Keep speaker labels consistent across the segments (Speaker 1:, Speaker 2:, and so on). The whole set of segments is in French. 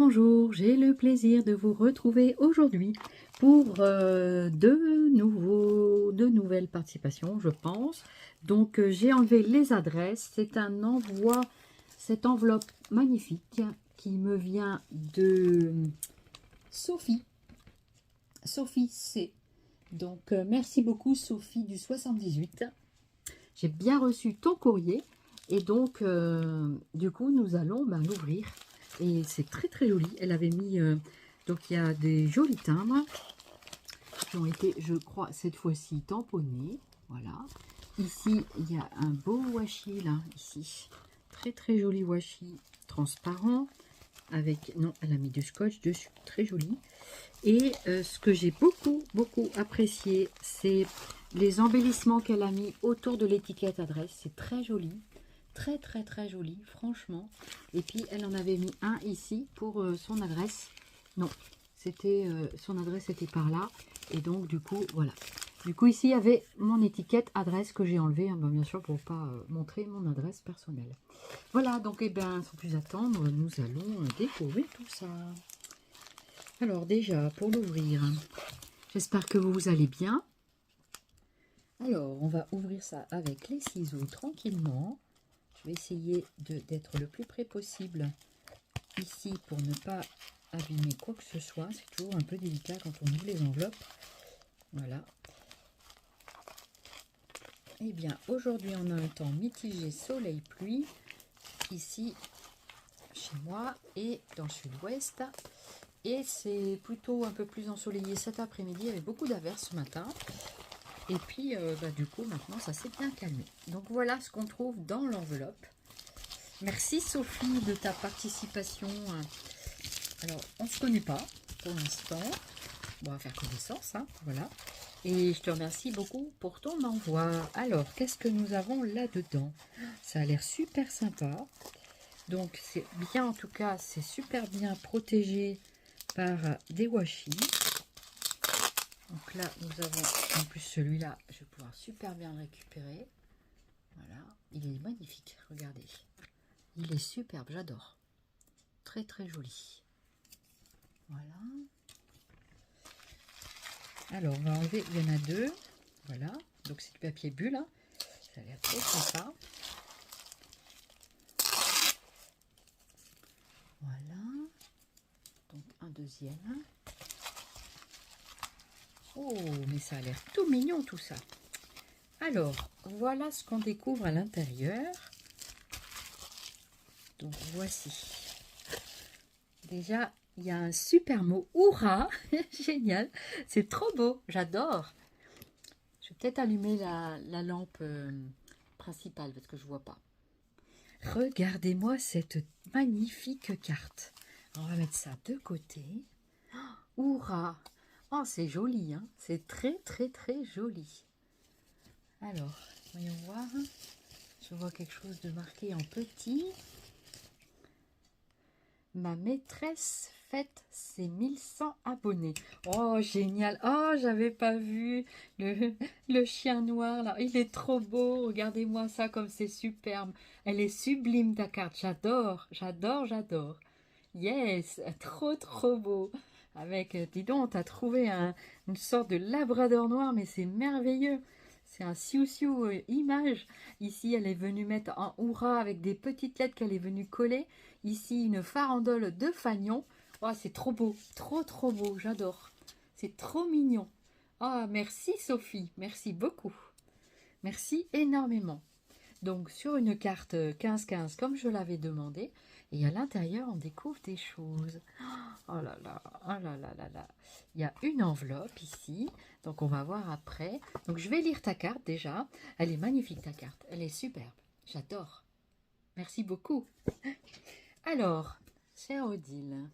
Speaker 1: bonjour, j'ai le plaisir de vous retrouver aujourd'hui pour de nouvelles participations, je pense. Donc, j'ai enlevé les adresses. C'est un envoi, cette enveloppe magnifique qui me vient de Sophie. Sophie C. Donc, merci beaucoup Sophie du 78. J'ai bien reçu ton courrier et donc, du coup, nous allons l'ouvrir. Et c'est très très joli. Elle avait mis, donc il y a des jolis timbres qui ont été, je crois, cette fois-ci tamponnés. Voilà. Ici, il y a un beau washi là, ici. Très très joli washi transparent. Avec, non, elle a mis du scotch dessus. Très joli. Et ce que j'ai beaucoup apprécié, c'est les embellissements qu'elle a mis autour de l'étiquette adresse. C'est très joli. Très joli, franchement. Et puis elle en avait mis un ici pour son adresse. Non, c'était son adresse était par là. Et donc du coup, voilà. Du coup ici il y avait mon étiquette adresse que j'ai enlevée, hein, bien sûr pour ne pas montrer mon adresse personnelle. Voilà, donc et bien sans plus attendre, nous allons découvrir tout ça. Alors déjà, pour l'ouvrir, j'espère que vous allez bien. Alors, on va ouvrir ça avec les ciseaux tranquillement. Je vais essayer d'être le plus près possible ici pour ne pas abîmer quoi que ce soit. C'est toujours un peu délicat quand on ouvre les enveloppes. Voilà. Eh bien, aujourd'hui, on a un temps mitigé soleil-pluie. Ici, chez moi et dans le sud-ouest. Et c'est plutôt un peu plus ensoleillé cet après-midi. Il y avait beaucoup d'averses ce matin. Et puis, du coup, maintenant, ça s'est bien calmé. Donc, voilà ce qu'on trouve dans l'enveloppe. Merci Sophie de ta participation. Alors, on ne se connaît pas pour l'instant. On va faire connaissance, hein, voilà. Et je te remercie beaucoup pour ton envoi. Alors, qu'est-ce que nous avons là-dedans? Ça a l'air super sympa. Donc, c'est bien, en tout cas, c'est super bien protégé par des washi. Donc là, nous avons, en plus celui-là, je vais pouvoir super bien le récupérer. Voilà, il est magnifique, regardez. Il est superbe, j'adore. Très joli. Voilà. Alors, on va enlever, il y en a deux. Voilà, donc c'est du papier bulle. Hein. Ça a l'air très sympa. Voilà. Donc, un deuxième. Oh, mais ça a l'air tout mignon tout ça. Alors, voilà ce qu'on découvre à l'intérieur. Donc, voici. Déjà, il y a un super mot, Hourra. Génial, c'est trop beau, j'adore. Je vais peut-être allumer la lampe principale parce que je vois pas. Regardez-moi cette magnifique carte. On va mettre ça de côté. Hourra. Oh, c'est joli, hein. C'est très joli. Alors, voyons voir. Je vois quelque chose de marqué en petit. Ma maîtresse fête ses 1100 abonnés. Oh, génial. Oh, j'avais pas vu le chien noir là. Il est trop beau. Regardez-moi ça comme c'est superbe. Elle est sublime ta carte. J'adore. Yes, trop beau. Avec, dis donc, t'as trouvé une sorte de labrador noir, mais c'est merveilleux. C'est un siou-siou image. Ici, elle est venue mettre en hurrah avec des petites lettres qu'elle est venue coller. Ici, une farandole de fanion. Oh, c'est trop beau, trop beau, j'adore. C'est trop mignon. Oh, merci Sophie, merci beaucoup. Merci énormément. Donc, sur une carte 15-15, comme je l'avais demandé, et à l'intérieur, on découvre des choses. Oh là là, oh là là là là. Il y a une enveloppe ici, donc on va voir après. Donc, je vais lire ta carte déjà. Elle est magnifique, ta carte. Elle est superbe. J'adore. Merci beaucoup. Alors, cher Odile,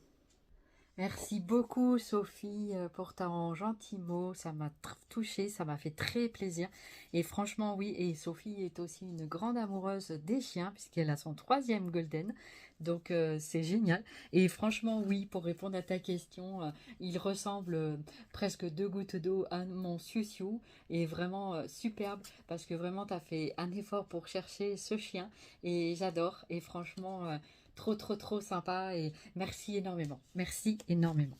Speaker 1: merci beaucoup Sophie pour ton gentil mot, ça m'a touchée, ça m'a fait très plaisir. Et franchement oui, et Sophie est aussi une grande amoureuse des chiens puisqu'elle a son 3e Golden, donc c'est génial. Et franchement oui, pour répondre à ta question, il ressemble presque 2 gouttes d'eau à mon Siu-Siu et vraiment superbe parce que vraiment tu as fait un effort pour chercher ce chien et j'adore et franchement... trop sympa et merci énormément. Merci énormément.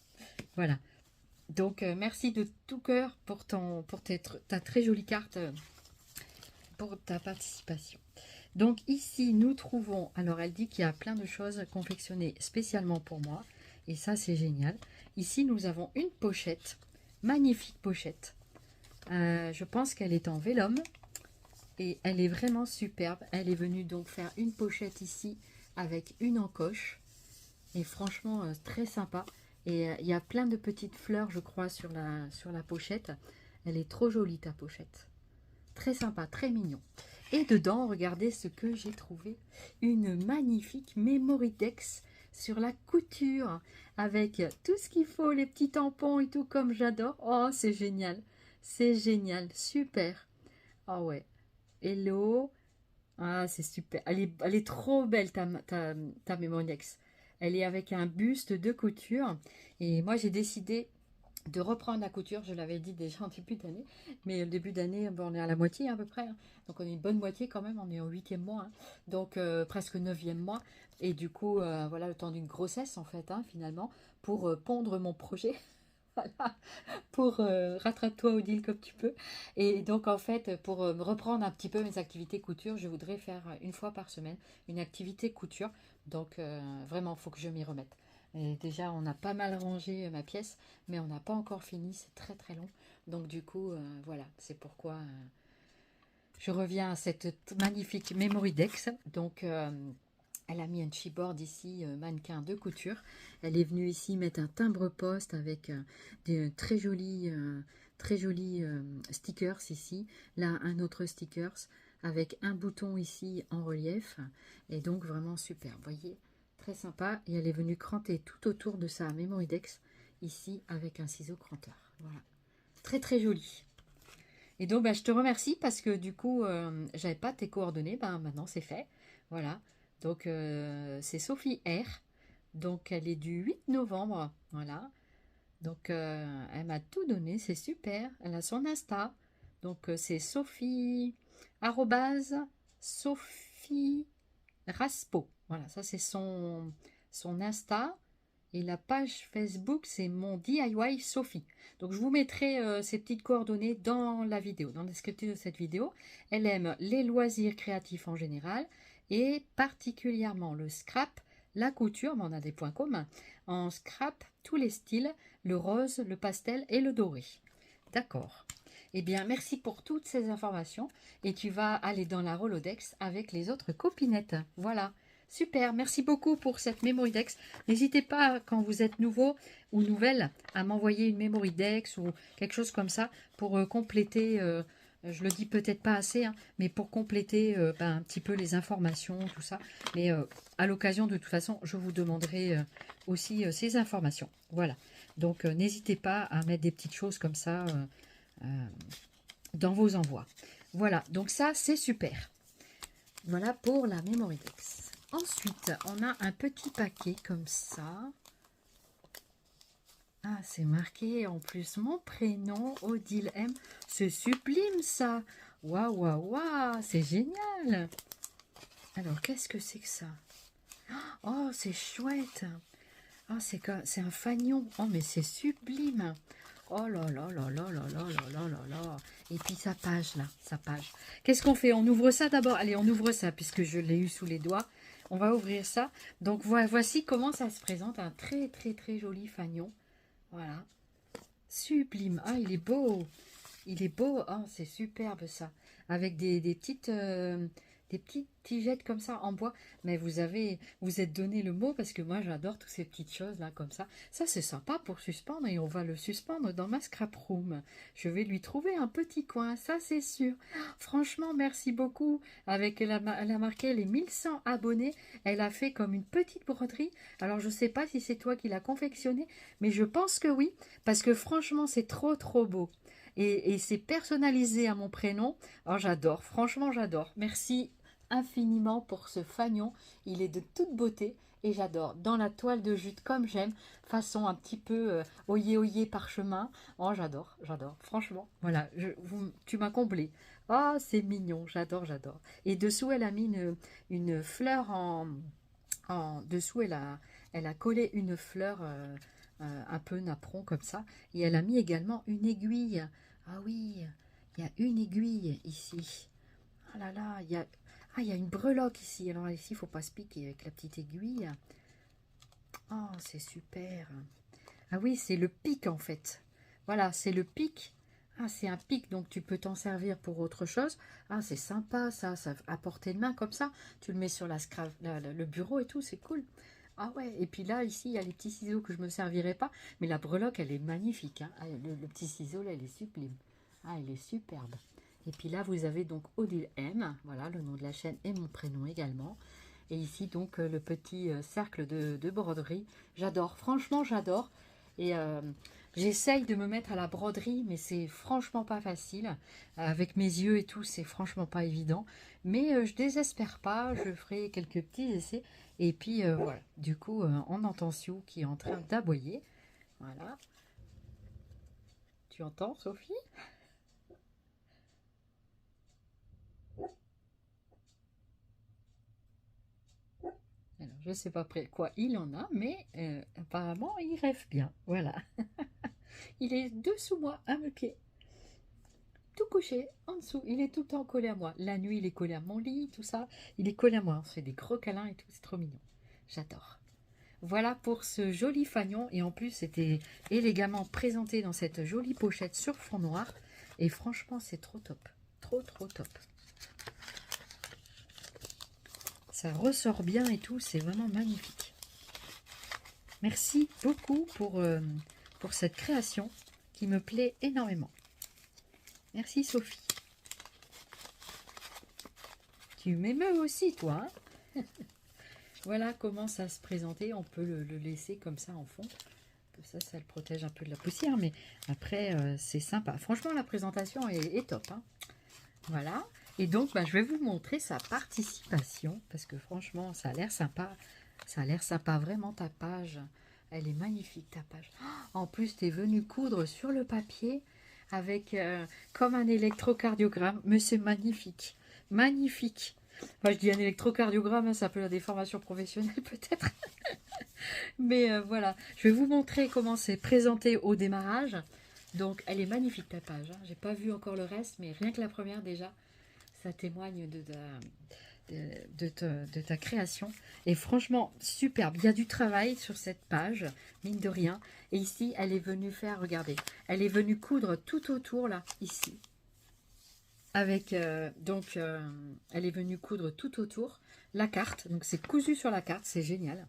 Speaker 1: Voilà. Donc, merci de tout cœur pour, ta très jolie carte, pour ta participation. Donc, ici, nous trouvons... Alors, elle dit qu'il y a plein de choses confectionnées spécialement pour moi. Et ça, c'est génial. Ici, nous avons une pochette. Magnifique pochette. Je pense qu'elle est en vélum. Et elle est vraiment superbe. Elle est venue donc faire une pochette ici avec une encoche. Et franchement, très sympa. Et il y a plein de petites fleurs, je crois, sur la pochette. Elle est trop jolie, ta pochette. Très sympa, très mignon. Et dedans, regardez ce que j'ai trouvé. Une magnifique Memorydex sur la couture. Avec tout ce qu'il faut, les petits tampons et tout, comme j'adore. Oh, c'est génial. C'est génial, super. Ah ouais. Hello. Ah, c'est super. Elle est trop belle, ta Memorydex. Elle est avec un buste de couture. Et moi, j'ai décidé de reprendre la couture. Je l'avais dit déjà en début d'année. Mais le début d'année, on est à la moitié à peu près. Hein. Donc, on est une bonne moitié quand même. On est au 8e mois. Hein. Donc, presque 9e mois. Et du coup, voilà le temps d'une grossesse, en fait, hein, finalement, pour pondre mon projet. Voilà, pour rattrape-toi Odile comme tu peux. Et donc en fait, pour me reprendre un petit peu mes activités couture, je voudrais faire une fois par semaine une activité couture. Donc vraiment, il faut que je m'y remette. Et déjà, on a pas mal rangé ma pièce, mais on n'a pas encore fini, c'est très long. Donc du coup, voilà, c'est pourquoi je reviens à cette magnifique Memorydex. Donc elle a mis un chipboard ici, mannequin de couture. Elle est venue ici mettre un timbre-poste avec des très jolis stickers ici. Là, un autre stickers avec un bouton ici en relief. Et donc, vraiment super. Vous voyez, très sympa. Et elle est venue cranter tout autour de sa Memorydex ici avec un ciseau cranteur. Voilà. Très joli. Et donc, bah, je te remercie parce que du coup, j'avais pas tes coordonnées. Ben, maintenant, c'est fait. Voilà. Donc, c'est Sophie R. Donc, elle est du 8 novembre. Voilà. Donc, elle m'a tout donné. C'est super. Elle a son Insta. Donc, c'est Sophie, arrobase, Sophie Raspo. Voilà, ça, c'est son Insta. Et la page Facebook, c'est mon DIY Sophie. Donc, je vous mettrai ces petites coordonnées dans la vidéo, dans le descriptif de cette vidéo. Elle aime les loisirs créatifs en général et particulièrement le scrap, la couture, mais on a des points communs. En scrap, tous les styles, le rose, le pastel et le doré. D'accord. Eh bien, merci pour toutes ces informations. Et tu vas aller dans la Rolodex avec les autres copinettes. Voilà. Super, merci beaucoup pour cette Memorydex. N'hésitez pas, quand vous êtes nouveau ou nouvelle, à m'envoyer une Memorydex ou quelque chose comme ça pour compléter, je le dis peut-être pas assez, hein, mais pour compléter un petit peu les informations, tout ça. Mais à l'occasion, de toute façon, je vous demanderai aussi ces informations. Voilà, donc n'hésitez pas à mettre des petites choses comme ça dans vos envois. Voilà, donc ça, c'est super. Voilà pour la Memorydex. Ensuite, on a un petit paquet comme ça. Ah, c'est marqué en plus mon prénom, Odile M. C'est sublime ça. Waouh, c'est génial. Alors, qu'est-ce que c'est que ça? Oh, c'est chouette. Oh, c'est un fanion. Oh, mais c'est sublime. Oh là là là là là là là là là là. Et puis sa page là, sa page. Qu'est-ce qu'on fait? On ouvre ça d'abord. Allez, on ouvre ça puisque je l'ai eu sous les doigts. On va ouvrir ça. Donc voici comment ça se présente. Un très joli fanion. Voilà. Sublime. Ah, il est beau. Il est beau. Oh, c'est superbe ça. Avec des petites tigettes comme ça en bois. Mais vous êtes donné le mot parce que moi j'adore toutes ces petites choses là comme ça. Ça c'est sympa pour suspendre et on va le suspendre dans ma scrap room. Je vais lui trouver un petit coin, ça c'est sûr. Franchement, merci beaucoup. Elle a marqué les 1100 abonnés. Elle a fait comme une petite broderie. Alors je sais pas si c'est toi qui l'as confectionné, mais je pense que oui. Parce que franchement, c'est trop beau. Et c'est personnalisé à mon prénom. Oh, j'adore, franchement j'adore. Merci infiniment pour ce fanion. Il est de toute beauté et j'adore. Dans la toile de jute comme j'aime, façon un petit peu oyé parchemin. Oh, j'adore. Franchement, voilà, tu m'as comblé. Oh, c'est mignon, j'adore. Et dessous, elle a mis une fleur en en dessous, elle a collé une fleur un peu napperon comme ça. Et elle a mis également une aiguille. Ah oui, il y a une aiguille ici. Ah là là, il y a une breloque ici. Alors ici, il ne faut pas se piquer avec la petite aiguille. Oh, c'est super. Ah oui, c'est le pic en fait. Voilà, c'est le pic. Ah, c'est un pic, donc tu peux t'en servir pour autre chose. Ah, c'est sympa ça, à portée de main comme ça. Tu le mets sur le bureau et tout, c'est cool. Ah ouais, et puis là, ici, il y a les petits ciseaux que je ne me servirai pas. Mais la breloque, elle est magnifique. Hein. Ah, le petit ciseau, là, il est sublime. Ah, il est superbe. Et puis là, vous avez donc Odile M. Voilà, le nom de la chaîne et mon prénom également. Et ici, donc, le petit cercle de broderie. J'adore, franchement, j'adore. Et j'essaye de me mettre à la broderie, mais c'est franchement pas facile. Avec mes yeux et tout, c'est franchement pas évident. Mais je désespère pas, je ferai quelques petits essais. Et puis voilà, du coup, on entend Sioux qui est en train d'aboyer. Voilà. Tu entends, Sophie? Alors, je sais pas près quoi il en a, mais apparemment, il rêve bien. Voilà. Il est dessous moi, à mes pieds. Tout couché en dessous. Il est tout le temps collé à moi. La nuit, il est collé à mon lit, tout ça. Il est collé à moi. On se fait des gros câlins et tout. C'est trop mignon. J'adore. Voilà pour ce joli fanion. Et en plus, c'était élégamment présenté dans cette jolie pochette sur fond noir. Et franchement, c'est trop top. Trop, trop top. Ça ressort bien et tout. C'est vraiment magnifique. Merci beaucoup pour cette création qui me plaît énormément. Merci Sophie. Tu m'émeus aussi, toi. Hein. Voilà comment ça se présentait. On peut le laisser comme ça en fond. Ça le protège un peu de la poussière. Mais après, c'est sympa. Franchement, la présentation est top. Hein. Voilà. Et donc, je vais vous montrer sa participation. Parce que franchement, ça a l'air sympa. Ça a l'air sympa. Vraiment, ta page. Elle est magnifique, ta page. En plus, tu es venu coudre sur le papier avec comme un électrocardiogramme. Mais c'est magnifique. Magnifique. Moi, je dis un électrocardiogramme, hein, ça peut être des formations professionnelles peut-être. Mais voilà, je vais vous montrer comment c'est présenté au démarrage. Donc, elle est magnifique ta page. Hein. J'ai pas vu encore le reste, mais rien que la première déjà, ça témoigne de ta création. Et franchement, superbe. Il y a du travail sur cette page, mine de rien. Et ici, elle est venue faire, regardez, elle est venue coudre tout autour, là, ici. Avec, elle est venue coudre tout autour la carte. Donc, c'est cousu sur la carte, c'est génial.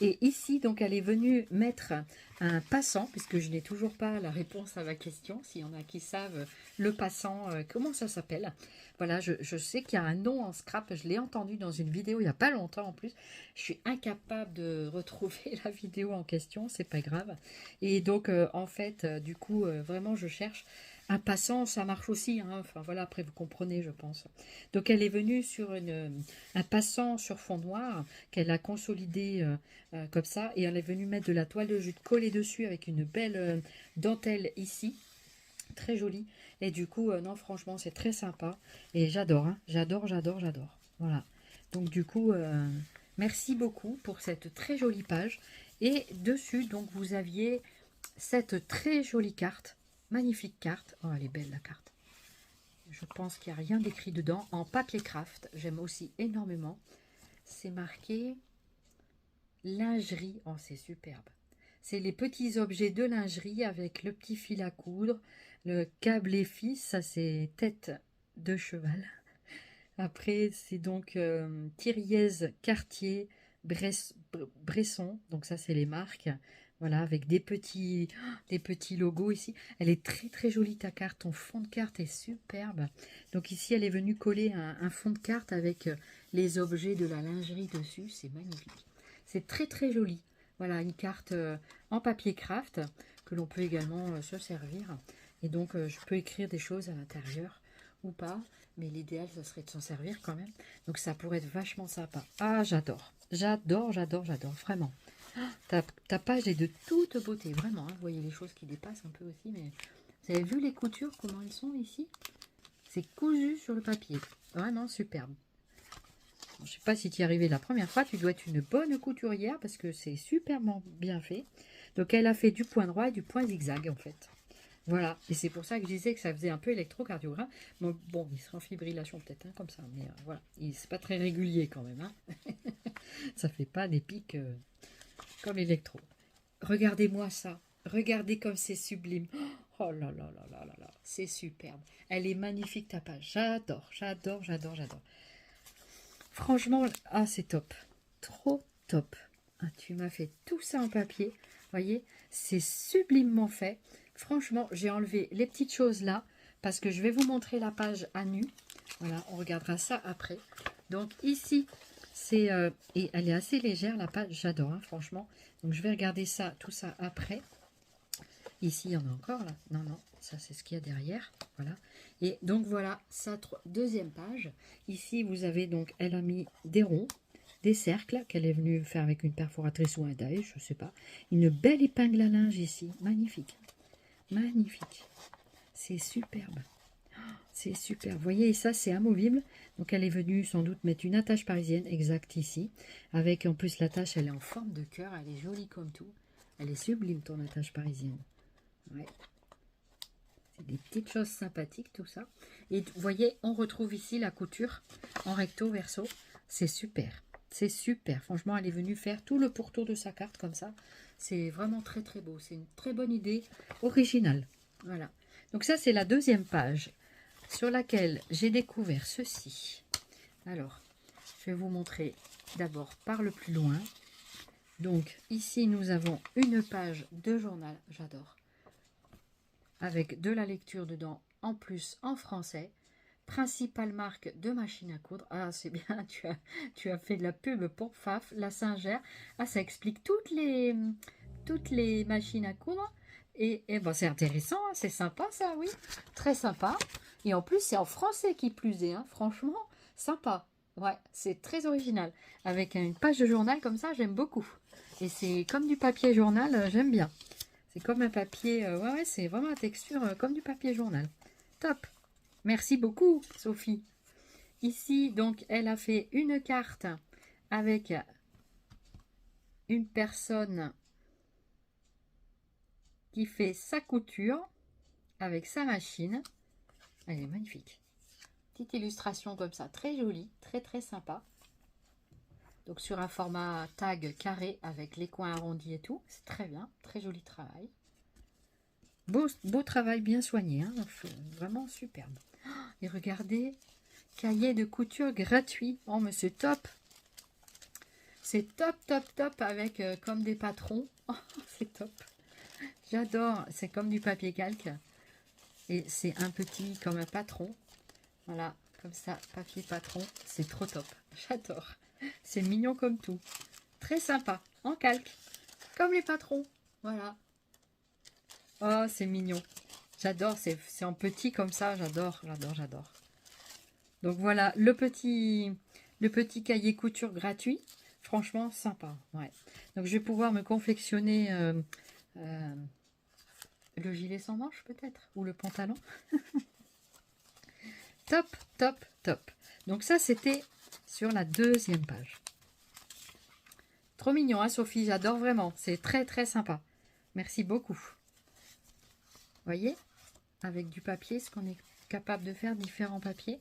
Speaker 1: Et ici, donc, elle est venue mettre un passant, puisque je n'ai toujours pas la réponse à ma question. S'il y en a qui savent, le passant, comment ça s'appelle? Voilà, je sais qu'il y a un nom en scrap. Je l'ai entendu dans une vidéo il n'y a pas longtemps en plus. Je suis incapable de retrouver la vidéo en question, c'est pas grave. Et donc, en fait, du coup, vraiment, je cherche. Un passant, ça marche aussi. Hein. Enfin, voilà, après, vous comprenez, je pense. Donc, elle est venue sur un passant sur fond noir qu'elle a consolidé comme ça. Et elle est venue mettre de la toile de jute collée dessus avec une belle dentelle ici. Très jolie. Et du coup, non, franchement, c'est très sympa. Et j'adore. Hein. J'adore, j'adore, j'adore. Voilà. Donc, du coup, merci beaucoup pour cette très jolie page. Et dessus, donc, vous aviez cette très jolie carte. Magnifique carte. Oh, elle est belle la carte. Je pense qu'il n'y a rien d'écrit dedans. En papier craft, j'aime aussi énormément. C'est marqué lingerie. Oh, c'est superbe. C'est les petits objets de lingerie avec le petit fil à coudre, le câble et fils. Ça, c'est tête de cheval. Après, c'est donc Thiriez, Cartier, Bresson. Donc ça, c'est les marques. Voilà, avec des petits logos ici. Elle est très très jolie ta carte. Ton fond de carte est superbe. Donc ici, elle est venue coller un fond de carte avec les objets de la lingerie dessus. C'est magnifique. C'est très très joli. Voilà, une carte en papier craft que l'on peut également se servir. Et donc, je peux écrire des choses à l'intérieur ou pas. Mais l'idéal, ce serait de s'en servir quand même. Donc, ça pourrait être vachement sympa. Ah, j'adore. J'adore, j'adore, j'adore. Vraiment. Ta page est de toute beauté, vraiment. Hein. Vous voyez les choses qui dépassent un peu aussi, mais vous avez vu les coutures, comment elles sont ici? C'est cousu sur le papier. Vraiment superbe. je sais pas si tu y es arrivé la première fois, tu dois être une bonne couturière parce que c'est superment bien fait. Donc elle a fait du point droit et du point zigzag en fait. Voilà, et c'est pour ça que je disais que ça faisait un peu électrocardiogramme. Bon, il sera en fibrillation peut-être, hein, comme ça, mais voilà, c'est pas très régulier quand même. Hein. Ça fait pas des pics comme l'électro. Regardez-moi ça, regardez comme c'est sublime. Oh là là là là là là, c'est superbe. Elle est magnifique ta page, j'adore, j'adore, j'adore, j'adore. Franchement, ah c'est top, trop top. Ah, tu m'as fait tout ça en papier, voyez, c'est sublimement fait. Franchement, j'ai enlevé les petites choses là, parce que je vais vous montrer la page à nu. Voilà, on regardera ça après. Donc ici, c'est et elle est assez légère la page, j'adore, hein, franchement. Donc je vais regarder ça, tout ça après. Ici, il y en a encore là. Non, non, ça c'est ce qu'il y a derrière. Voilà. Et donc voilà, sa deuxième page. Ici, vous avez donc, elle a mis des ronds, des cercles qu'elle est venue faire avec une perforatrice ou un die, je ne sais pas. Une belle épingle à linge ici, magnifique. Magnifique. C'est superbe. C'est super. Vous voyez, ça c'est amovible. Donc elle est venue sans doute mettre une attache parisienne exacte ici. Avec en plus l'attache, elle est en forme de cœur. Elle est jolie comme tout. Elle est sublime ton attache parisienne. Ouais. C'est des petites choses sympathiques tout ça. Et vous voyez, on retrouve ici la couture en recto verso. C'est super. C'est super. Franchement, elle est venue faire tout le pourtour de sa carte comme ça. C'est vraiment très très beau. C'est une très bonne idée originale. Voilà. Donc ça, c'est la deuxième page sur laquelle j'ai découvert ceci. Alors, je vais vous montrer d'abord par le plus loin. Donc ici, nous avons une page de journal. J'adore. Avec de la lecture dedans, en plus en français. Principale marque de machine à coudre. Ah, c'est bien, tu as fait de la pub pour Faf, la Singer. Ah, ça explique toutes les machines à coudre. Et ben, c'est intéressant, hein, c'est sympa ça, oui. Très sympa. Et en plus, c'est en français qui plus est, hein, franchement, sympa. Ouais, c'est très original. Avec une page de journal comme ça, j'aime beaucoup. Et c'est comme du papier journal, j'aime bien. C'est comme un papier, ouais, c'est vraiment la texture comme du papier journal. Top. Merci beaucoup, Sophie. Ici, donc, elle a fait une carte avec une personne qui fait sa couture avec sa machine. Elle est magnifique. Petite illustration comme ça, très jolie, très très sympa. Donc sur un format tag carré avec les coins arrondis et tout. C'est très bien, très joli travail. Beau travail bien soigné, hein, vraiment superbe. Et regardez, cahier de couture gratuit. Oh mais c'est top. C'est top, top, top avec comme des patrons. Oh, c'est top. J'adore. C'est comme du papier calque. Et c'est un petit comme un patron. Voilà, comme ça, papier patron. C'est trop top. J'adore. C'est mignon comme tout. Très sympa. En calque. Comme les patrons. Voilà. Oh, c'est mignon. J'adore. C'est en petit comme ça. J'adore, j'adore, j'adore. Donc voilà, le petit cahier couture gratuit. Franchement, sympa. Ouais. Donc je vais pouvoir me confectionner le gilet sans manches peut-être. Ou le pantalon. Top, top, top. Donc ça, c'était sur la deuxième page. Trop mignon, hein, Sophie? J'adore vraiment. C'est très, très sympa. Merci beaucoup. Voyez? Avec du papier, ce qu'on est capable de faire, différents papiers.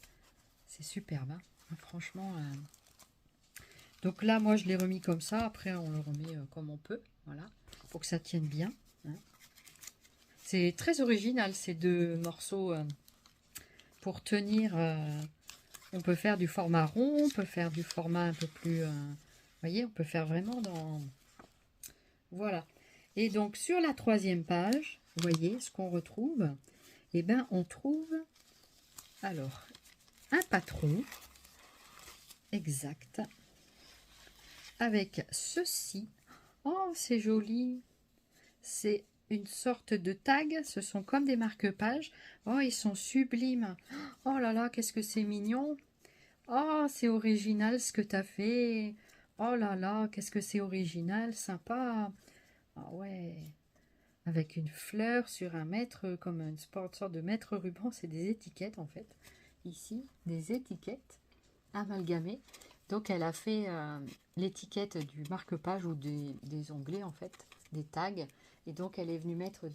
Speaker 1: C'est superbe, hein. Franchement. Donc là, moi, je l'ai remis comme ça. Après, on le remet comme on peut. Voilà. Pour que ça tienne bien. Hein. C'est très original, ces deux morceaux. Pour tenir, on peut faire du format rond, on peut faire du format un peu plus... vous voyez, on peut faire vraiment dans... Voilà. Et donc, sur la troisième page, vous voyez, ce qu'on retrouve, eh bien, on trouve, alors, un patron exact, avec ceci. Oh, c'est joli. C'est une sorte de tag. Ce sont comme des marque-pages. Oh, ils sont sublimes. Oh là là, qu'est-ce que c'est mignon. Oh, c'est original ce que tu as fait. Oh là là, qu'est-ce que c'est original, sympa. Ah ouais. Avec une fleur sur un mètre, comme une sorte de mètre ruban. C'est des étiquettes en fait. Ici, des étiquettes amalgamées. Donc elle a fait l'étiquette du marque-page ou des onglets en fait, des tags. Et donc elle est venue mettre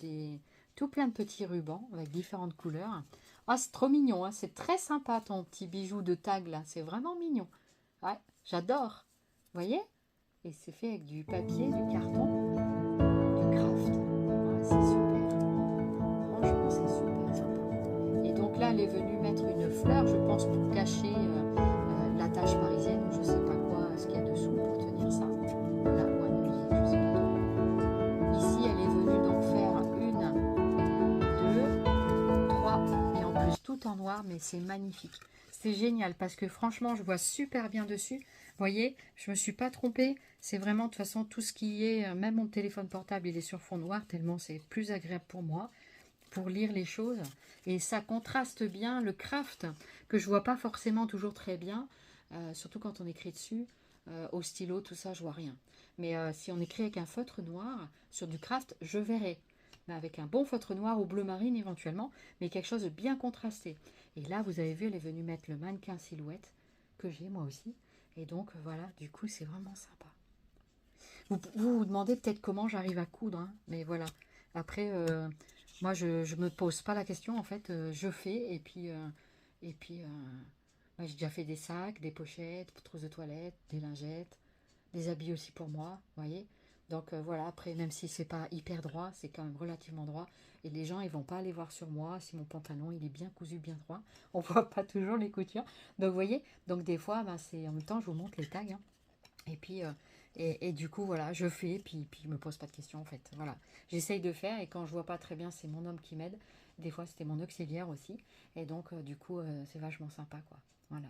Speaker 1: tout plein de petits rubans avec différentes couleurs. Ah, c'est trop mignon, hein. C'est très sympa ton petit bijou de tag là, c'est vraiment mignon. Ouais, j'adore. Vous voyez? Et c'est fait avec du papier, du carton, du craft. Ouais, c'est super. Franchement, c'est super sympa. Et donc là, elle est venue mettre une fleur, je pense, pour cacher la tache parisienne, ou je sais pas quoi, ce qu'il y a dessous pour tenir ça. Là, ou un œillet, je sais pas trop. Ici, elle est venue donc faire une, deux, trois, et en plus tout en noir, mais c'est magnifique. C'est génial parce que franchement, je vois super bien dessus. Vous voyez, je me suis pas trompée. C'est vraiment de toute façon tout ce qui est, même mon téléphone portable, il est sur fond noir tellement c'est plus agréable pour moi pour lire les choses. Et ça contraste bien le craft que je vois pas forcément toujours très bien, surtout quand on écrit dessus. Au stylo, tout ça, je vois rien. Mais si on écrit avec un feutre noir sur du craft, je verrai. Mais avec un bon feutre noir ou bleu marine éventuellement, mais quelque chose de bien contrasté. Et là, vous avez vu, elle est venue mettre le mannequin silhouette que j'ai moi aussi. Et donc voilà, du coup, c'est vraiment sympa. Vous demandez peut-être comment j'arrive à coudre, hein, mais voilà. Après, moi, je me pose pas la question, en fait, je fais, et puis bah, j'ai déjà fait des sacs, des pochettes, trousses de toilette, des lingettes, des habits aussi pour moi, vous voyez. Donc voilà, après, même si c'est pas hyper droit, c'est quand même relativement droit, et les gens, ils vont pas aller voir sur moi si mon pantalon, il est bien cousu, bien droit. On voit pas toujours les coutures. Donc, vous voyez, donc des fois, bah, c'est en même temps, je vous montre les tags, hein. Et puis, et du coup, voilà, je fais, puis je me pose pas de questions, en fait. Voilà, j'essaye de faire, et quand je vois pas très bien, c'est mon homme qui m'aide. Des fois, c'était mon auxiliaire aussi. Et donc, du coup, c'est vachement sympa, quoi. Voilà.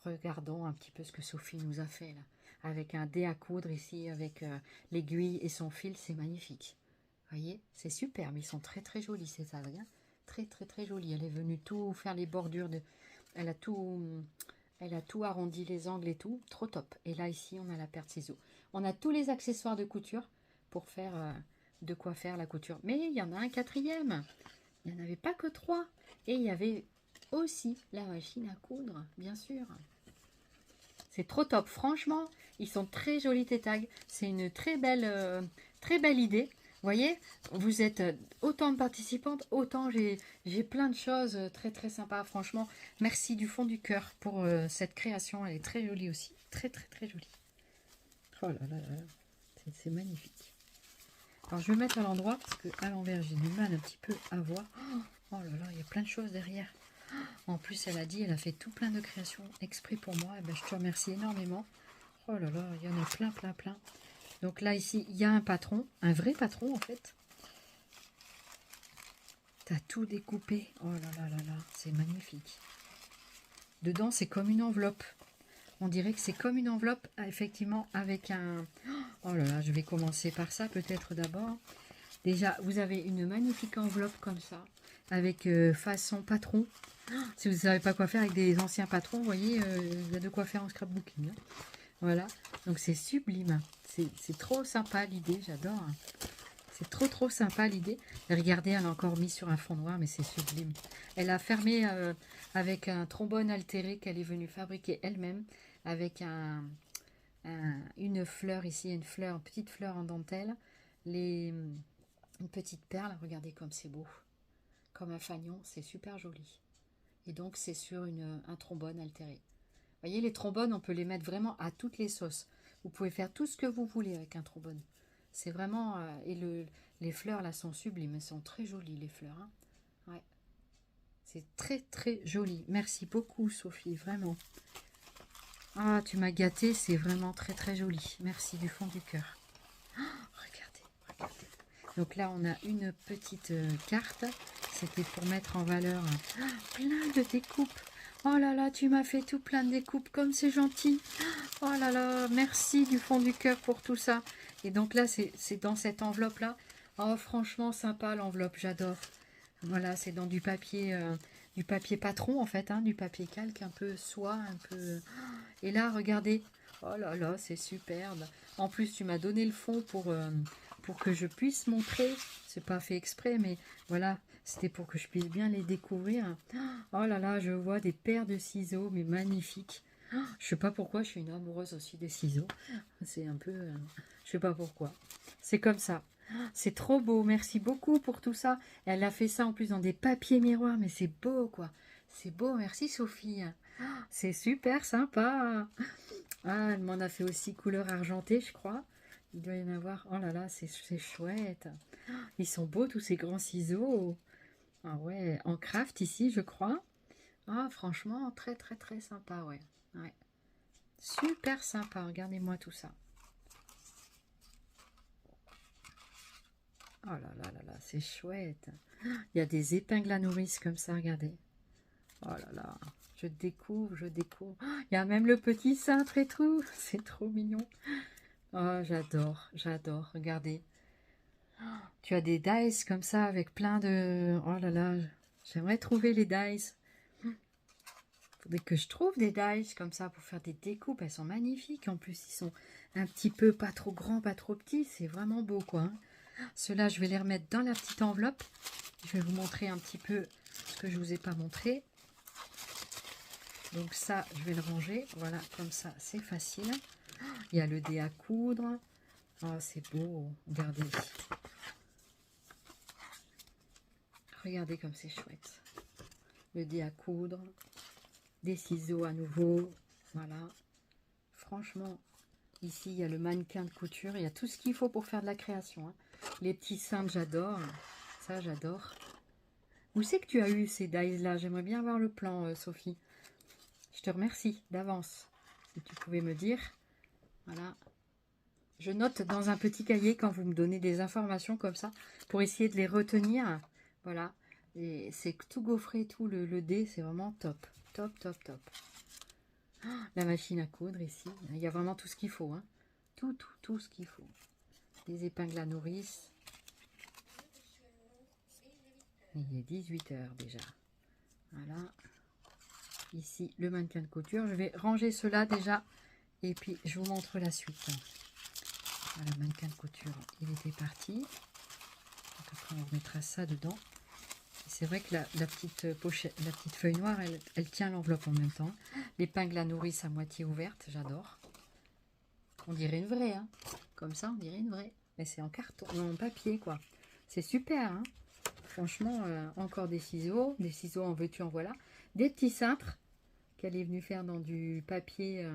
Speaker 1: Regardons un petit peu ce que Sophie nous a fait, là. Avec un dé à coudre ici, avec l'aiguille et son fil, c'est magnifique. Vous voyez, c'est super, mais ils sont très, très jolis, ces Adrien. Très, très, très jolis. Elle est venue tout faire les bordures de... Elle a tout... Elle a tout arrondi, les angles et tout, trop top. Et là, ici, on a la paire de ciseaux. On a tous les accessoires de couture pour faire de quoi faire la couture. Mais il y en a un quatrième. Il n'y en avait pas que trois. Et il y avait aussi la machine à coudre, bien sûr. C'est trop top. Franchement, ils sont très jolis tes tags. C'est une très belle idée. Vous voyez, vous êtes autant de participantes, autant j'ai plein de choses très très sympas. Franchement, merci du fond du cœur pour cette création. Elle est très jolie aussi. Très très très jolie. Oh là là là là. C'est magnifique. Alors je vais mettre à l'endroit parce que à l'envers j'ai du mal un petit peu à voir. Oh là là, il y a plein de choses derrière. En plus, elle a dit, elle a fait tout plein de créations exprès pour moi. Et ben, je te remercie énormément. Oh là là, il y en a plein, plein, plein. Donc là, ici, il y a un patron, un vrai patron en fait. T'as tout découpé. Oh là là là là, c'est magnifique. Dedans, c'est comme une enveloppe. On dirait que c'est comme une enveloppe, effectivement, avec un... Oh là là, je vais commencer par ça peut-être d'abord. Déjà, vous avez une magnifique enveloppe comme ça, avec façon patron. Si vous ne savez pas quoi faire avec des anciens patrons, vous voyez, il y a de quoi faire en scrapbooking. Hein. Voilà, donc c'est sublime. C'est trop sympa l'idée, j'adore. C'est trop trop sympa l'idée. Regardez, elle a encore mis sur un fond noir, mais c'est sublime. Elle a fermé avec un trombone altéré qu'elle est venue fabriquer elle-même, avec une fleur ici, une petite fleur en dentelle, une petite perle. Regardez comme c'est beau, comme un fanion, c'est super joli. Et donc c'est sur un trombone altéré. Vous voyez, les trombones, on peut les mettre vraiment à toutes les sauces. Vous pouvez faire tout ce que vous voulez avec un trombone. C'est vraiment... les fleurs, là, sont sublimes. Elles sont très jolies, les fleurs. Hein. Ouais. C'est très, très joli. Merci beaucoup, Sophie, vraiment. Ah, tu m'as gâtée. C'est vraiment très, très joli. Merci du fond du cœur. Oh, regardez, regardez. Donc là, on a une petite carte. C'était pour mettre en valeur plein de découpes. Oh là là, tu m'as fait tout plein de découpes, comme c'est gentil. Oh là là, merci du fond du cœur pour tout ça. Et donc là, c'est dans cette enveloppe-là. Oh, franchement, sympa l'enveloppe, j'adore. Voilà, c'est dans du papier patron, en fait, hein, du papier calque, un peu soie, un peu... Et là, regardez. Oh là là, c'est superbe. En plus, tu m'as donné le fond pour que je puisse montrer. C'est pas fait exprès, mais voilà, c'était pour que je puisse bien les découvrir. Oh là là, je vois des paires de ciseaux, mais magnifiques. Je sais pas pourquoi, je suis une amoureuse aussi des ciseaux. C'est un peu... je sais pas pourquoi. C'est comme ça. C'est trop beau. Merci beaucoup pour tout ça. Elle a fait ça en plus dans des papiers miroirs. Mais c'est beau, quoi. C'est beau. Merci, Sophie. C'est super sympa. Ah, elle m'en a fait aussi couleur argentée, je crois. Il doit y en avoir. Oh là là, c'est chouette. Ils sont beaux, tous ces grands ciseaux. Ah ouais, en craft ici, je crois. Ah, franchement, très, très, très sympa, ouais. Ouais. Super sympa, regardez-moi tout ça. Oh là là là là, c'est chouette. Il y a des épingles à nourrice comme ça, regardez. Oh là là, je découvre, je découvre. Il y a même le petit cintre et tout. C'est trop mignon. Oh, j'adore, j'adore. Regardez. Tu as des dice comme ça avec plein de... Oh là là, j'aimerais trouver les dice. Faudrait que je trouve des dice comme ça pour faire des découpes. Elles sont magnifiques. En plus, ils sont un petit peu pas trop grands, pas trop petits. C'est vraiment beau, quoi. Hein. Ceux-là, je vais les remettre dans la petite enveloppe. Je vais vous montrer un petit peu ce que je vous ai pas montré. Donc ça, je vais le ranger. Voilà, comme ça, c'est facile. Il y a le dé à coudre. Oh, c'est beau. Regardez. Regardez comme c'est chouette. Le dé à coudre. Des ciseaux à nouveau. Voilà. Franchement, ici, il y a le mannequin de couture. Il y a tout ce qu'il faut pour faire de la création. Hein. Les petits cintres, j'adore. Ça, j'adore. Où c'est que tu as eu ces dies-là? J'aimerais bien avoir le plan, Sophie. Je te remercie d'avance. Si tu pouvais me dire. Voilà. Je note dans un petit cahier quand vous me donnez des informations comme ça pour essayer de les retenir. Voilà. Et c'est tout gaufré, tout le dé, c'est vraiment top. Top, top, top. La machine à coudre ici. Il y a vraiment tout ce qu'il faut. Hein. Tout ce qu'il faut. Des épingles à nourrice. Il est 18 h déjà. Voilà. Ici, le mannequin de couture. Je vais ranger cela déjà. Et puis, je vous montre la suite. Voilà, le mannequin de couture, il était parti. Donc après, on remettra ça dedans. C'est vrai que la petite pochette, la petite feuille noire, elle tient l'enveloppe en même temps. L'épingle à nourrice à moitié ouverte, j'adore. On dirait une vraie, hein. Comme ça, on dirait une vraie. Mais c'est en carton, non, en papier, quoi. C'est super, hein. Franchement, encore des ciseaux en veux-tu, en voilà. Des petits cintres qu'elle est venue faire dans du papier,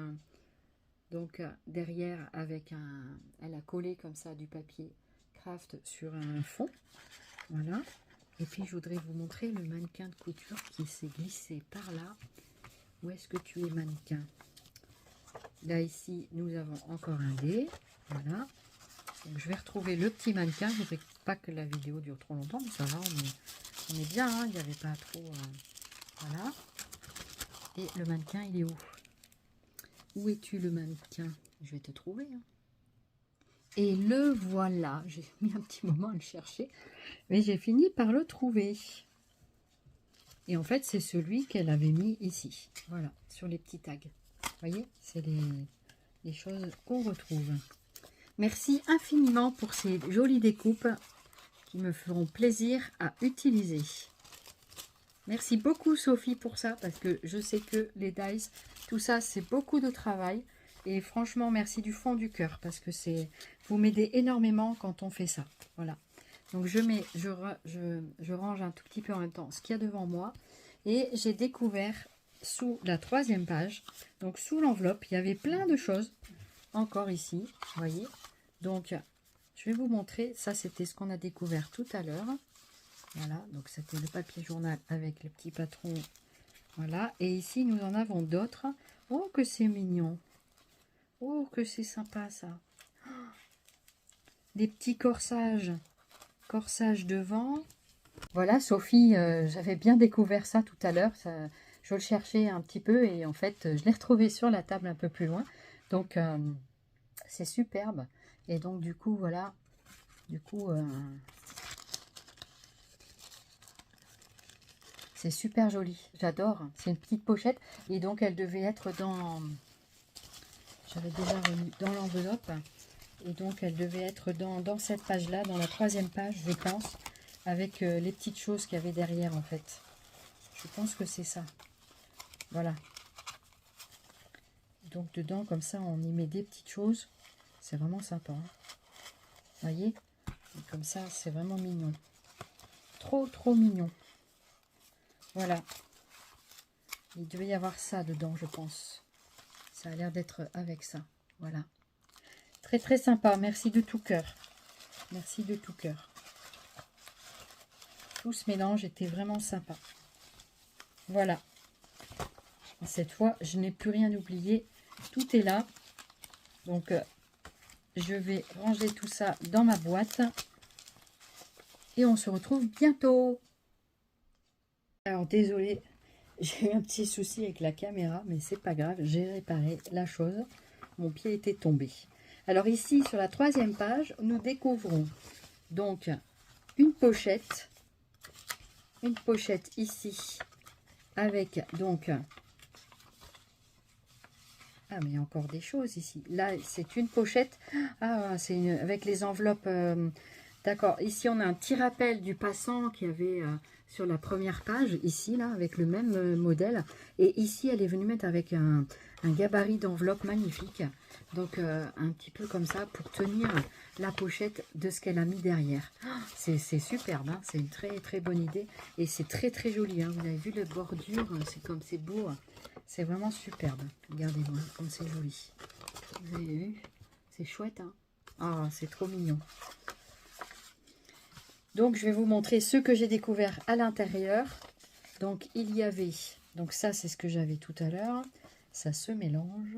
Speaker 1: donc derrière avec un... Elle a collé comme ça du papier craft sur un fond. Voilà. Et puis, je voudrais vous montrer le mannequin de couture qui s'est glissé par là. Où est-ce que tu es, mannequin? Là, ici, nous avons encore un dé. Voilà. Donc, je vais retrouver le petit mannequin. Je ne voudrais pas que la vidéo dure trop longtemps, mais ça va, on est bien. Hein, il n'y avait pas trop... voilà. Et le mannequin, il est où? Où es-tu, le mannequin? Je vais te trouver. Hein. Et le voilà. J'ai mis un petit moment à le chercher. Mais j'ai fini par le trouver. Et en fait, c'est celui qu'elle avait mis ici. Voilà, sur les petits tags. Vous voyez, c'est les choses qu'on retrouve. Merci infiniment pour ces jolies découpes qui me feront plaisir à utiliser. Merci beaucoup, Sophie, pour ça, parce que je sais que les dies, tout ça, c'est beaucoup de travail. Et franchement, merci du fond du cœur, parce que vous m'aidez énormément quand on fait ça. Voilà. Donc, je range un tout petit peu en même temps ce qu'il y a devant moi. Et j'ai découvert sous la 3e page, donc sous l'enveloppe, il y avait plein de choses. Encore ici, vous voyez. Donc, je vais vous montrer. Ça, c'était ce qu'on a découvert tout à l'heure. Voilà, donc c'était le papier journal avec le petit patron. Voilà, et ici, nous en avons d'autres. Oh, que c'est mignon. Oh, que c'est sympa, ça. Des petits corsages. Corsage devant. Voilà, Sophie, j'avais bien découvert ça tout à l'heure. Je le cherchais un petit peu et en fait, je l'ai retrouvé sur la table un peu plus loin. Donc, c'est superbe. Et donc, du coup, voilà. Du coup, c'est super joli. J'adore. C'est une petite pochette. Et donc, elle devait être dans... J'avais déjà remis dans l'enveloppe. Et donc, elle devait être dans cette page-là, dans la 3e page, je pense, avec les petites choses qu'il y avait derrière, en fait. Je pense que c'est ça. Voilà. Donc dedans, comme ça, on y met des petites choses. C'est vraiment sympa. Hein. Voyez? Et comme ça, c'est vraiment mignon. Trop, trop mignon. Voilà. Il devait y avoir ça dedans, je pense. Ça a l'air d'être avec ça. Voilà. Très, très sympa. Merci de tout cœur. Merci de tout cœur. Tout ce mélange était vraiment sympa. Voilà. Cette fois, je n'ai plus rien oublié. Tout est là. Donc, je vais ranger tout ça dans ma boîte. Et on se retrouve bientôt. Alors, désolé, j'ai eu un petit souci avec la caméra, mais c'est pas grave. J'ai réparé la chose. Mon pied était tombé. Alors ici, sur la 3e page, nous découvrons donc une pochette. Une pochette ici avec donc... Ah, mais il y a encore des choses ici. Là, c'est une pochette. Ah, c'est avec les enveloppes. D'accord. Ici, on a un petit rappel du passant qu'il y avait sur la première page. Ici, là, avec le même modèle. Et ici, elle est venue mettre avec un gabarit d'enveloppe magnifique. Donc, un petit peu comme ça pour tenir la pochette de ce qu'elle a mis derrière. C'est superbe. Hein, c'est une très, très bonne idée. Et c'est très, très joli. Hein. Vous avez vu les bordures. C'est comme c'est beau. C'est vraiment superbe. Regardez-moi comme c'est joli. Vous avez vu? C'est chouette. Hein, ah, c'est trop mignon. Donc, je vais vous montrer ce que j'ai découvert à l'intérieur. Donc, il y avait... Donc, ça, c'est ce que j'avais tout à l'heure. Ça se mélange.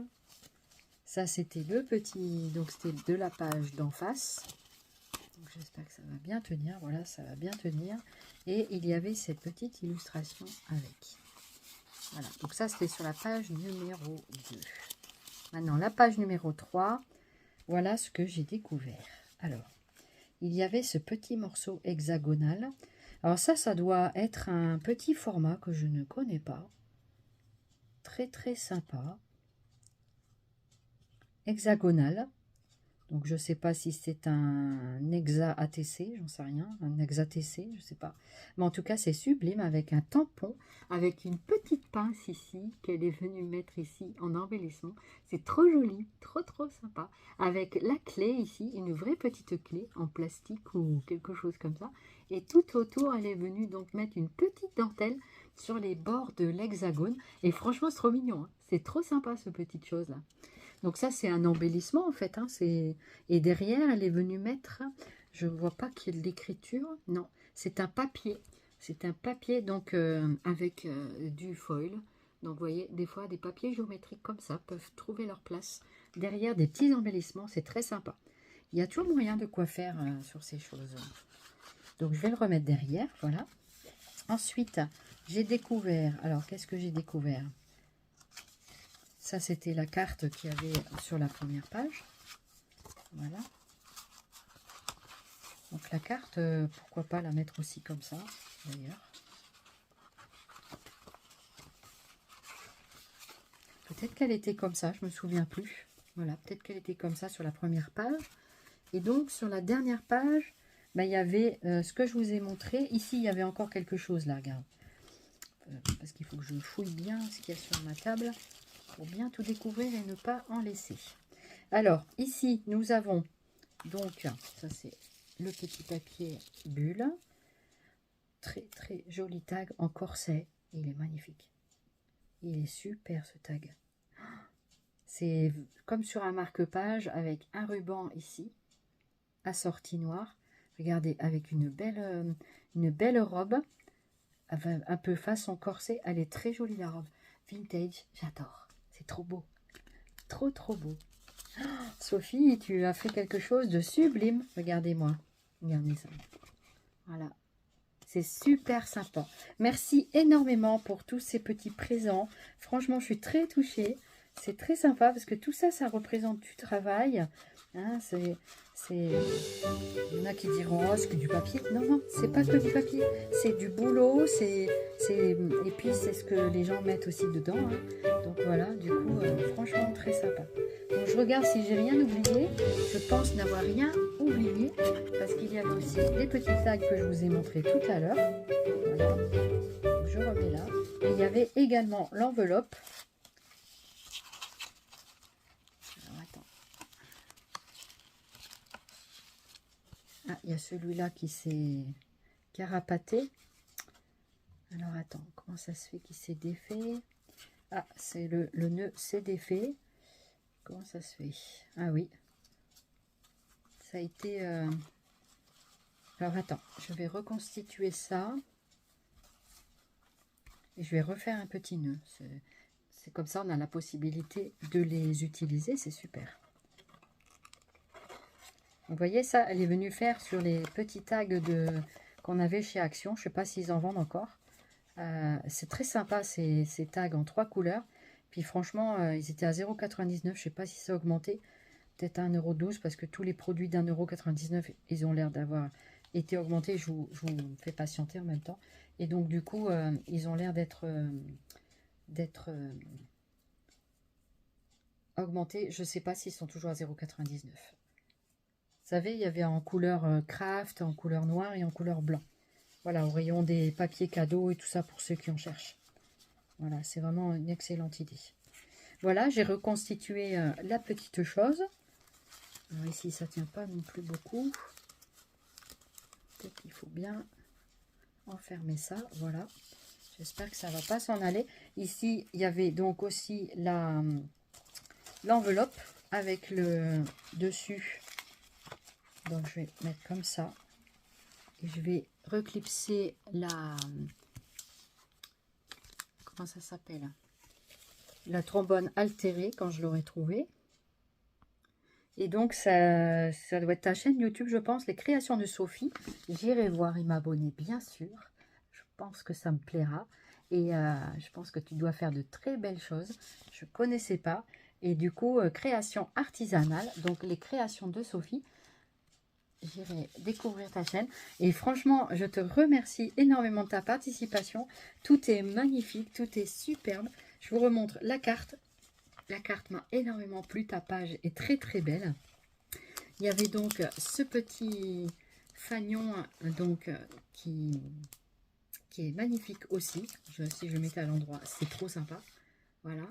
Speaker 1: Ça, c'était le petit... Donc, c'était de la page d'en face. Donc, j'espère que ça va bien tenir. Voilà, ça va bien tenir. Et il y avait cette petite illustration avec. Voilà. Donc, ça, c'était sur la page numéro 2. Maintenant, la page numéro 3. Voilà ce que j'ai découvert. Alors, il y avait ce petit morceau hexagonal. Alors ça doit être un petit format que je ne connais pas. Très, très sympa. Hexagonal. Donc, je ne sais pas si c'est un hexa ATC, j'en sais rien. Un hexa TC, je ne sais pas. Mais en tout cas, c'est sublime avec un tampon, avec une petite pince ici, qu'elle est venue mettre ici en embellissement. C'est trop joli, trop, trop sympa. Avec la clé ici, une vraie petite clé en plastique ou quelque chose comme ça. Et tout autour, elle est venue donc mettre une petite dentelle sur les bords de l'hexagone. Et franchement, c'est trop mignon. Hein. C'est trop sympa, ce petite chose-là. Donc ça, c'est un embellissement en fait. Hein, et derrière, elle est venue mettre, je ne vois pas qu'il y ait de l'écriture. Non, c'est un papier. C'est un papier donc avec du foil. Donc vous voyez, des fois, des papiers géométriques comme ça peuvent trouver leur place derrière des petits embellissements. C'est très sympa. Il y a toujours moyen de quoi faire sur ces choses. Donc je vais le remettre derrière, voilà. Ensuite, j'ai découvert, alors qu'est-ce que j'ai découvert ? Ça, c'était la carte qu'il y avait sur la première page. Voilà. Donc la carte, pourquoi pas la mettre aussi comme ça, d'ailleurs. Peut-être qu'elle était comme ça, je ne me souviens plus. Voilà, peut-être qu'elle était comme ça sur la première page. Et donc, sur la dernière page, ben, il y avait ce que je vous ai montré. Ici, il y avait encore quelque chose, là, regarde. Parce qu'il faut que je fouille bien ce qu'il y a sur ma table pour bien tout découvrir et ne pas en laisser. Alors, ici, nous avons donc, ça c'est le petit papier bulle. Très, très joli tag en corset. Il est magnifique. Il est super, ce tag. C'est comme sur un marque-page avec un ruban ici, assorti noir. Regardez, avec une belle robe, un peu façon corset. Elle est très jolie, la robe. Vintage, j'adore. C'est trop beau. Trop, trop beau. Oh, Sophie, tu as fait quelque chose de sublime. Regardez-moi. Regardez ça. Voilà. C'est super sympa. Merci énormément pour tous ces petits présents. Franchement, je suis très touchée. C'est très sympa parce que tout ça, ça représente du travail. Hein, il y en a qui diront, oh, c'est que du papier. Non, non, c'est pas que du papier. C'est du boulot. Et puis, c'est ce que les gens mettent aussi dedans. Hein. Donc voilà, du coup, franchement, très sympa. Donc, je regarde si j'ai rien oublié. Je pense n'avoir rien oublié parce qu'il y avait aussi les petits tags que je vous ai montrés tout à l'heure. Voilà. Donc, je remets là. Et il y avait également l'enveloppe. Ah, il y a celui-là qui s'est carapaté. Alors attends, comment ça se fait qu'il s'est défait? Ah, c'est le nœud s'est défait. Comment ça se fait? Ah oui. Ça a été... Alors attends, je vais reconstituer ça. Et je vais refaire un petit nœud. C'est comme ça, on a la possibilité de les utiliser. C'est super. Vous voyez ça, elle est venue faire sur les petits tags qu'on avait chez Action. Je ne sais pas s'ils en vendent encore. C'est très sympa ces tags en 3 couleurs. Puis franchement, ils étaient à 0,99 €. Je ne sais pas si ça a augmenté. Peut-être à 1,12 € parce que tous les produits d'1,99 €, ils ont l'air d'avoir été augmentés. Je vous fais patienter en même temps. Et donc du coup, ils ont l'air d'être augmentés. Je ne sais pas s'ils sont toujours à 0,99 €. Vous savez, il y avait en couleur craft, en couleur noire et en couleur blanc. Voilà, au rayon des papiers cadeaux et tout ça pour ceux qui en cherchent. Voilà, c'est vraiment une excellente idée. Voilà, j'ai reconstitué la petite chose. Alors ici, ça ne tient pas non plus beaucoup. Peut-être qu'il faut bien enfermer ça. Voilà, j'espère que ça ne va pas s'en aller. Ici, il y avait donc aussi l'enveloppe avec le dessus. Donc, je vais mettre comme ça. Et je vais reclipser la... Comment ça s'appelle? La trombone altérée quand je l'aurai trouvée. Et donc, ça doit être ta chaîne YouTube, je pense, les créations de Sophie. J'irai voir et m'abonner, bien sûr. Je pense que ça me plaira. Et je pense que tu dois faire de très belles choses. Je ne connaissais pas. Et du coup, création artisanale. Donc, les créations de Sophie. J'irai découvrir ta chaîne. Et franchement, je te remercie énormément de ta participation. Tout est magnifique, tout est superbe. Je vous remontre la carte. La carte m'a énormément plu. Ta page est très très belle. Il y avait donc ce petit fanion donc, qui est magnifique aussi. Si je mettais à l'endroit, c'est trop sympa. Voilà.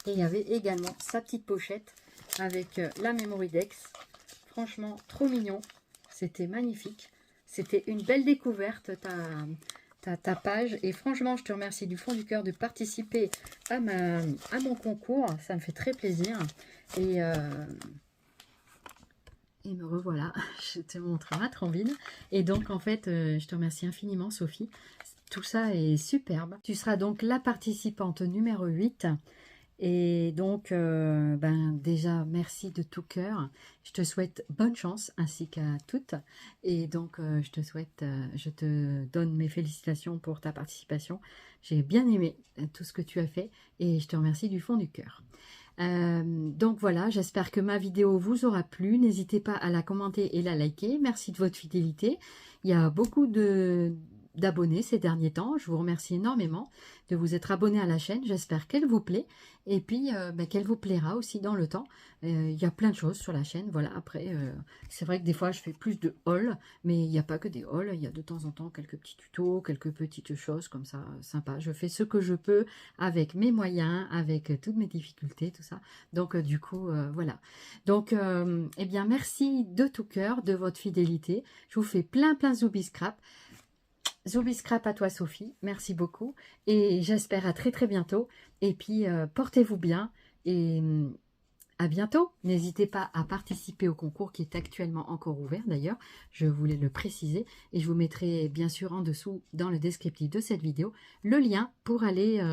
Speaker 1: Et il y avait également sa petite pochette avec la Memorydex. Franchement, trop mignon. C'était magnifique. C'était une belle découverte, ta page. Et franchement, je te remercie du fond du cœur de participer à mon concours. Ça me fait très plaisir. Et me revoilà. Je te montre ma trombine. Et donc, en fait, je te remercie infiniment, Sophie. Tout ça est superbe. Tu seras donc la participante numéro 8. Et donc, déjà, merci de tout cœur. Je te souhaite bonne chance, ainsi qu'à toutes. Et donc, je te donne mes félicitations pour ta participation. J'ai bien aimé tout ce que tu as fait et je te remercie du fond du cœur. Donc voilà, j'espère que ma vidéo vous aura plu. N'hésitez pas à la commenter et la liker. Merci de votre fidélité. Il y a beaucoup d'abonnés ces derniers temps. Je vous remercie énormément de vous être abonné à la chaîne. J'espère qu'elle vous plaît et puis qu'elle vous plaira aussi dans le temps. Il y a plein de choses sur la chaîne. Voilà, après, c'est vrai que des fois je fais plus de hauls, mais il n'y a pas que des hauls. Il y a de temps en temps quelques petits tutos, quelques petites choses comme ça, sympa. Je fais ce que je peux avec mes moyens, avec toutes mes difficultés, tout ça. Donc du coup, voilà. Donc, eh bien, merci de tout cœur de votre fidélité. Je vous fais plein zoubi scrap. Zoubi scrap à toi, Sophie. Merci beaucoup. Et j'espère à très bientôt. Et puis, portez-vous bien. Et à bientôt. N'hésitez pas à participer au concours qui est actuellement encore ouvert d'ailleurs. Je voulais le préciser. Et je vous mettrai bien sûr en dessous, dans le descriptif de cette vidéo, le lien pour aller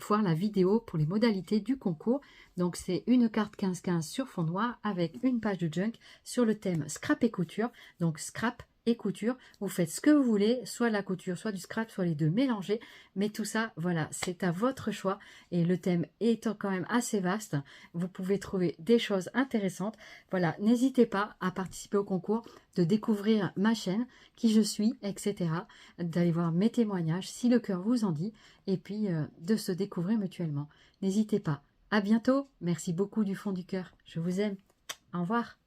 Speaker 1: voir la vidéo pour les modalités du concours. Donc, c'est une carte 15-15 sur fond noir avec une page de junk sur le thème scrap et couture. Donc, scrap et couture, vous faites ce que vous voulez, soit la couture, soit du scrap, soit les deux mélangés, mais tout ça, voilà, c'est à votre choix et le thème étant quand même assez vaste, vous pouvez trouver des choses intéressantes. Voilà, n'hésitez pas à participer au concours, de découvrir ma chaîne, qui je suis, etc., d'aller voir mes témoignages si le cœur vous en dit, et puis de se découvrir mutuellement. N'hésitez pas. À bientôt, merci beaucoup du fond du cœur, je vous aime, au revoir.